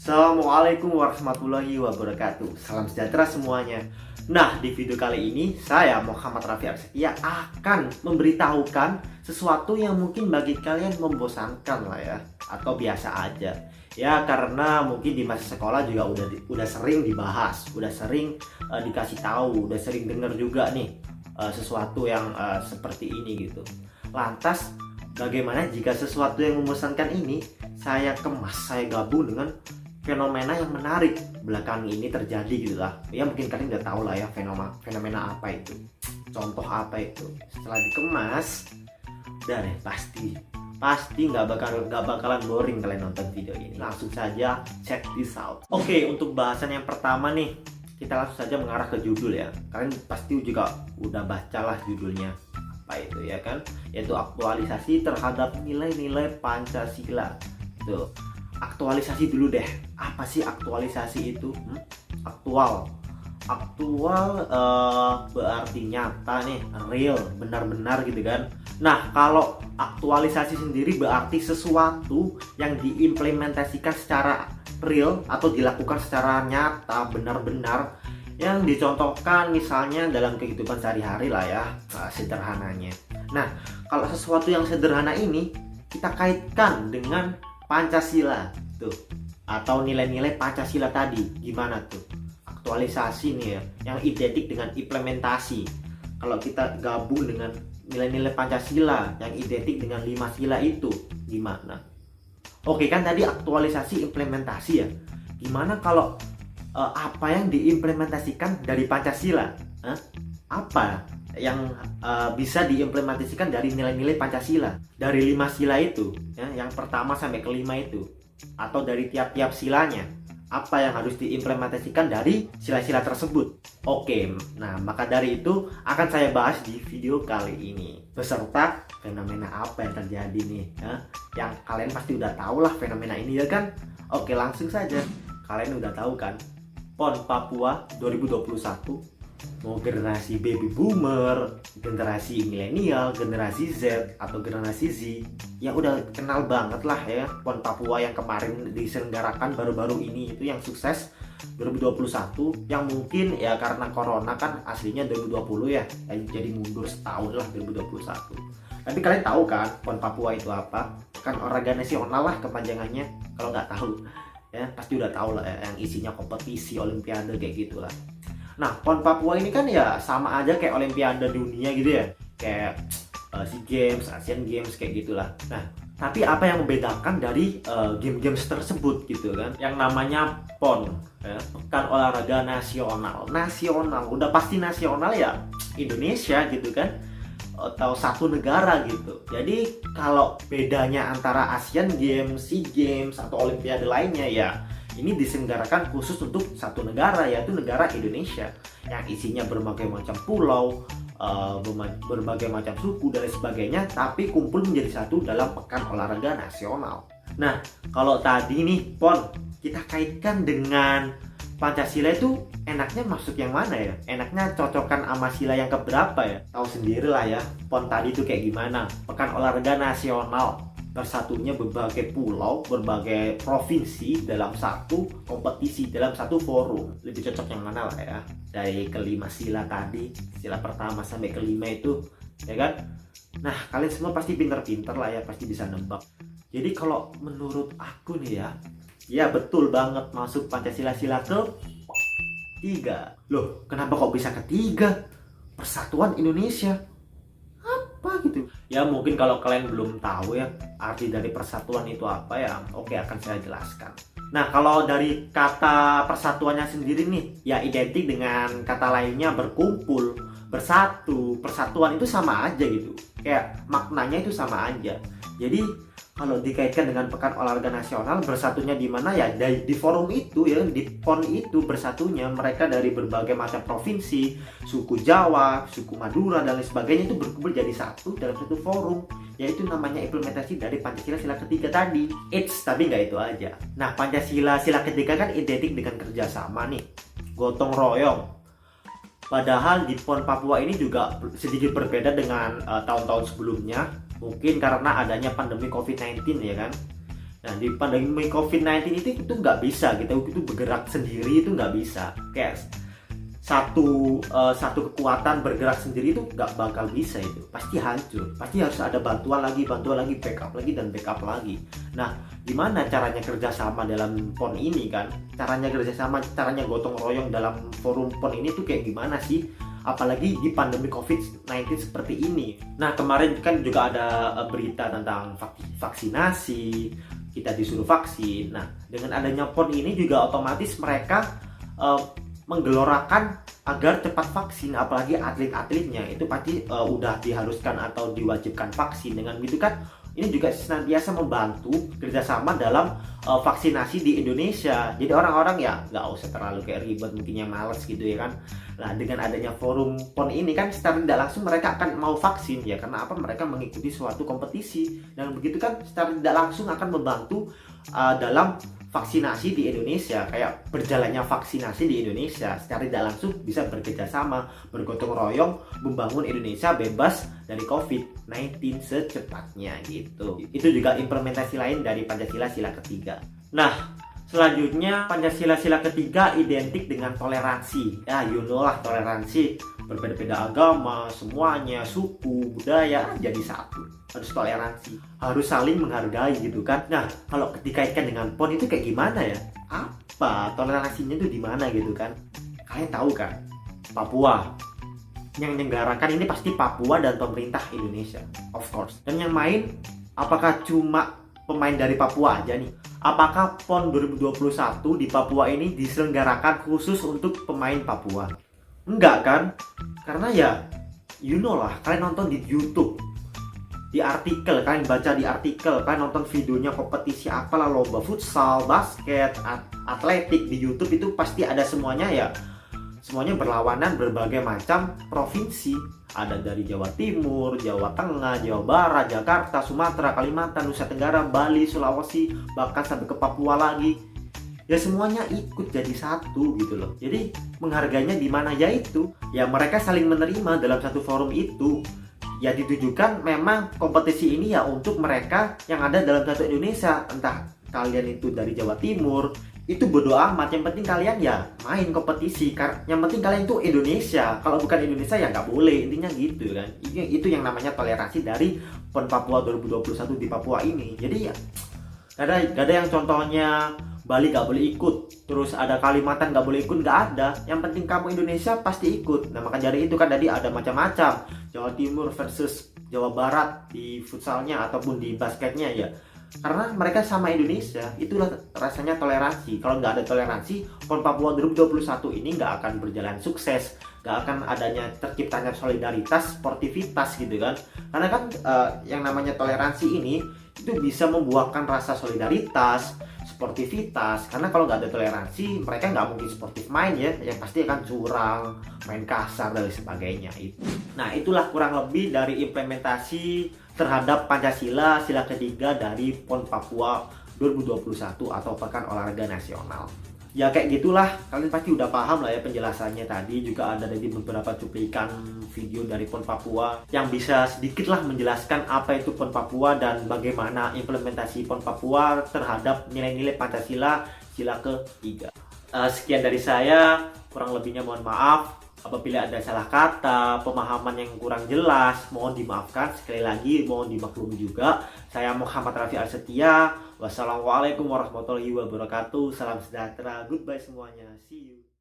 Assalamualaikum warahmatullahi wabarakatuh. Salam sejahtera semuanya. Nah, di video kali ini saya Muhammad Raffi Arsetia akan memberitahukan sesuatu yang mungkin bagi kalian membosankan lah ya, atau biasa aja. Ya karena mungkin di masa sekolah juga udah sering dibahas, udah sering dikasih tahu, udah sering dengar juga nih sesuatu yang seperti ini gitu. Lantas bagaimana jika sesuatu yang membosankan ini saya kemas, saya gabung dengan fenomena yang menarik belakangan ini terjadi gitu lah. Ya mungkin kalian udah tahu lah ya fenomena apa itu, contoh apa itu. Setelah dikemas, udah deh pasti nggak bakalan boring kalian nonton video ini. Langsung saja check this out. Oke, untuk bahasan yang pertama nih, kita langsung saja mengarah ke judul ya. Kalian pasti juga udah bacalah judulnya apa itu ya kan, yaitu aktualisasi terhadap nilai-nilai Pancasila. Tuh, aktualisasi dulu deh. Apa sih aktualisasi itu? Aktual berarti nyata nih, real, benar-benar gitu kan. Nah, kalau aktualisasi sendiri berarti sesuatu yang diimplementasikan secara real atau dilakukan secara nyata, benar-benar, yang dicontohkan misalnya dalam kehidupan sehari-hari lah ya, sederhananya. Nah, kalau sesuatu yang sederhana ini kita kaitkan dengan Pancasila tuh, atau nilai-nilai Pancasila tadi, gimana tuh aktualisasi nih ya, yang identik dengan implementasi. Kalau kita gabung dengan nilai-nilai Pancasila yang identik dengan 5 sila itu gimana? Oke kan tadi aktualisasi implementasi ya. Gimana kalau apa yang diimplementasikan dari Pancasila? Apa yang bisa diimplementasikan dari nilai-nilai Pancasila, dari 5 sila itu ya, yang pertama sampai kelima itu, atau dari tiap-tiap silanya, apa yang harus diimplementasikan dari sila-sila tersebut. Oke, nah maka dari itu akan saya bahas di video kali ini, beserta fenomena apa yang terjadi nih ya, yang kalian pasti udah tahu lah fenomena ini ya kan. Oke, langsung saja. Kalian udah tahu kan, PON Papua 2021, mau generasi baby boomer, generasi milenial, generasi Z atau generasi Z, ya udah kenal banget lah ya PON Papua yang kemarin diselenggarakan baru-baru ini, itu yang sukses 2021, yang mungkin ya karena corona kan aslinya 2020 ya, jadi mundur setahun lah 2021. Tapi kalian tahu kan PON Papua itu apa? Kan olahraga nasional lah kepanjangannya, kalau nggak tahu ya pasti udah tahu lah ya, yang isinya kompetisi olimpiade kayak gitulah. Nah, PON Papua ini kan ya sama aja kayak olimpiade dunia gitu ya, kayak SEA Games, Asian Games kayak gitulah. Nah, tapi apa yang membedakan dari game-games tersebut gitu kan, yang namanya PON ya, Pekan Olahraga Nasional, udah pasti nasional ya, Indonesia gitu kan, atau satu negara gitu. Jadi kalau bedanya antara Asian Games, SEA Games atau olimpiade lainnya ya, ini diselenggarakan khusus untuk satu negara, yaitu negara Indonesia, yang isinya berbagai macam pulau, berbagai macam suku dan sebagainya, tapi kumpul menjadi satu dalam Pekan Olahraga Nasional. Nah, kalau tadi nih PON kita kaitkan dengan Pancasila, itu enaknya masuk yang mana ya? Enaknya cocokkan sama sila yang keberapa ya? Tahu sendiri lah ya, PON tadi itu kayak gimana? Pekan Olahraga Nasional, bersatunya berbagai pulau, berbagai provinsi dalam satu kompetisi, dalam satu forum. Lebih cocok yang mana lah ya, dari kelima sila tadi, sila pertama sampai kelima itu ya kan. Nah, kalian semua pasti pinter-pinter lah ya, pasti bisa nebak. Jadi kalau menurut aku nih ya betul banget masuk Pancasila sila ke-3. Loh, kenapa kok bisa ketiga? Persatuan Indonesia apa gitu ya. Mungkin kalau kalian belum tahu ya arti dari persatuan itu apa ya, oke akan saya jelaskan. Nah, kalau dari kata persatuannya sendiri nih ya identik dengan kata lainnya berkumpul, bersatu. Persatuan itu sama aja gitu, kayak maknanya itu sama aja. Jadi kalau dikaitkan dengan Pekan Olahraga Nasional, bersatunya di mana ya, di forum itu ya, di PON itu bersatunya mereka dari berbagai macam provinsi, suku Jawa, suku Madura dan lain sebagainya, itu berkumpul jadi satu dalam satu forum, yaitu namanya implementasi dari Pancasila sila ketiga tadi. Tapi nggak itu aja. Nah, Pancasila sila ketiga kan identik dengan kerjasama nih, gotong royong. Padahal di PON Papua ini juga sedikit berbeda dengan tahun-tahun sebelumnya, mungkin karena adanya pandemi COVID-19 ya kan. Nah, di pandemi COVID-19 itu nggak bisa, kita itu bergerak sendiri itu nggak bisa. Kayak satu kekuatan bergerak sendiri itu nggak bakal bisa, itu pasti hancur, pasti harus ada bantuan lagi, backup lagi dan backup lagi. Nah, gimana caranya kerjasama dalam PON ini kan? Caranya kerjasama, caranya gotong royong dalam forum PON ini tuh kayak gimana sih? Apalagi di pandemi COVID-19 seperti ini. Nah, kemarin kan juga ada berita tentang vaksinasi, kita disuruh vaksin. Nah, dengan adanya PON ini juga otomatis mereka menggelorakan agar cepat vaksin, apalagi atlet-atletnya itu pasti udah diharuskan atau diwajibkan vaksin. Dengan begitu kan ini juga senantiasa membantu kerjasama dalam vaksinasi di Indonesia. Jadi orang-orang ya nggak usah terlalu kayak ribet, mungkin yang males gitu ya kan. Nah, dengan adanya forum PON ini kan secara tidak langsung mereka akan mau vaksin ya, karena apa, mereka mengikuti suatu kompetisi, dan begitu kan secara tidak langsung akan membantu dalam vaksinasi di Indonesia. Kayak berjalannya vaksinasi di Indonesia secara tidak langsung bisa bekerja sama, bergotong royong membangun Indonesia bebas dari COVID-19 secepatnya gitu. Itu juga implementasi lain dari Pancasila sila ketiga. Nah, selanjutnya Pancasila sila ketiga identik dengan toleransi. Ya, you know lah toleransi. Berbeda-beda agama, semuanya, suku, budaya jadi satu. Harus toleransi, harus saling menghargai gitu kan. Nah, kalau dikaitkan dengan PON itu kayak gimana ya? Apa toleransinya itu di mana gitu kan? Kalian tahu kan? Papua. Yang menyelenggarakan ini pasti Papua dan pemerintah Indonesia, of course. Dan yang main, apakah cuma pemain dari Papua aja nih? Apakah PON 2021 di Papua ini diselenggarakan khusus untuk pemain Papua? Enggak kan? Karena ya, you know lah, kalian nonton di YouTube, di artikel, kalian baca di artikel, kalian nonton videonya kompetisi apalah, lomba futsal, basket, atletik di YouTube itu pasti ada semuanya ya. Semuanya berlawanan berbagai macam provinsi. Ada dari Jawa Timur, Jawa Tengah, Jawa Barat, Jakarta, Sumatera, Kalimantan, Nusa Tenggara, Bali, Sulawesi, bahkan sampai ke Papua lagi. Ya semuanya ikut jadi satu gitu loh. Jadi menghargainya di mana, yaitu ya mereka saling menerima dalam satu forum itu. Ya ditujukan memang kompetisi ini ya untuk mereka yang ada dalam satu Indonesia. Entah kalian itu dari Jawa Timur, itu bodo amat, yang penting kalian ya main kompetisi. Yang penting kalian itu Indonesia. Kalau bukan Indonesia ya nggak boleh, intinya gitu kan. Itu yang namanya toleransi dari PON Papua 2021 di Papua ini. Jadi ya gak ada yang contohnya Bali gak boleh ikut, terus ada Kalimantan gak boleh ikut, gak ada. Yang penting kamu Indonesia pasti ikut. Nah, maka dari itu kan tadi ada macam-macam, Jawa Timur versus Jawa Barat di futsalnya ataupun di basketnya ya. Karena mereka sama Indonesia, itulah rasanya toleransi. Kalau nggak ada toleransi, PON Papua 2021 ini nggak akan berjalan sukses, nggak akan adanya terciptanya solidaritas, sportivitas gitu kan. Karena kan yang namanya toleransi ini itu bisa membuahkan rasa solidaritas, sportivitas. Karena kalau nggak ada toleransi, mereka nggak mungkin sportif main ya, yang pasti akan curang, main kasar dan sebagainya itu. Nah, itulah kurang lebih dari implementasi terhadap Pancasila sila ketiga dari PON Papua 2021 atau Pekan Olahraga Nasional. Ya kayak gitulah, kalian pasti udah paham lah ya penjelasannya tadi. Juga ada dari beberapa cuplikan video dari PON Papua yang bisa sedikit lah menjelaskan apa itu PON Papua dan bagaimana implementasi PON Papua terhadap nilai-nilai Pancasila sila ketiga. Sekian dari saya, kurang lebihnya mohon maaf. Apabila ada salah kata, pemahaman yang kurang jelas, mohon dimaafkan. Sekali lagi mohon dimaklumi juga. Saya Muhammad Rafi Arsetia. Wassalamualaikum warahmatullahi wabarakatuh. Salam sejahtera. Goodbye semuanya. See you.